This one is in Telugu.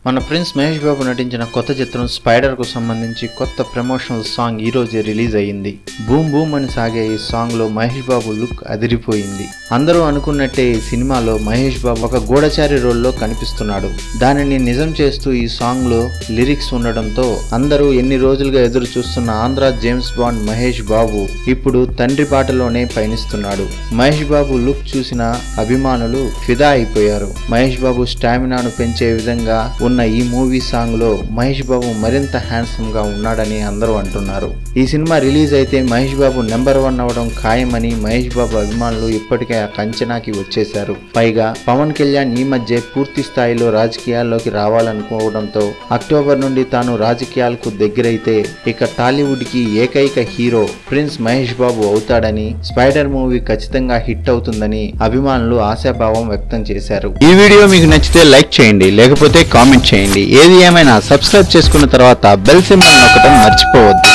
మన ప్రిన్స్ మహేష్ బాబు నటించిన కొత్త చిత్రం స్పైడర్ కు సంబంధించి కొత్త ప్రమోషనల్ సాంగ్ ఈ రోజే రిలీజ్ అయ్యింది. బూమ్ బూమ్ అని సాగే ఈ సాంగ్ లో మహేష్ బాబు లుక్ అదిరిపోయింది. అందరూ అనుకున్నట్టే ఈ సినిమాలో మహేష్ బాబు ఒక గూఢచారి రోల్లో కనిపిస్తున్నాడు. దానిని నిజం చేస్తూ ఈ సాంగ్ లో లిరిక్స్ ఉండడంతో అందరూ ఎన్ని రోజులుగా ఎదురు చూస్తున్న ఆంధ్ర జేమ్స్ బాండ్ మహేష్ బాబు ఇప్పుడు తండ్రి బాటలోనే పయనిస్తున్నాడు. మహేష్ బాబు లుక్ చూసిన అభిమానులు ఫిదా అయిపోయారు. మహేష్ బాబు స్టామినాను పెంచే విధంగా ఉన్న ఈ మూవీ సాంగ్ లో మహేష్ బాబు మరింత హ్యాండ్సమ్ గా ఉన్నాడని అందరూ అంటున్నారు. ఈ సినిమా రిలీజ్ అయితే మహేష్ బాబు నెంబర్ 1 అవడం ఖాయమని మహేష్ బాబు అభిమానులు ఇప్పటికే ఆ కంచనాకి వచ్చేశారు. పైగా పవన్ కళ్యాణ్ ఈ మధ్య పూర్తి స్థాయిలో రాజకీయాల్లోకి రావాలనుకోవడంతో అక్టోబర్ నుండి తాను రాజకీయాలకు దగ్గరైతే ఇక టాలీవుడ్ కి ఏకైక హీరో ప్రిన్స్ మహేష్ బాబు అవుతాడని, స్పైడర్ మూవీ ఖచ్చితంగా హిట్ అవుతుందని అభిమానులు ఆశాభావం వ్యక్తం చేశారు. ఈ వీడియో మీకు నచ్చితే లైక్ చేయండి, లేకపోతే కామెంట్ చేయండి. ఏది ఏమైనా సబ్స్క్రైబ్ చేసుకున్న తర్వాత బెల్ సింబల్ నొక్కడం మర్చిపోవద్దు.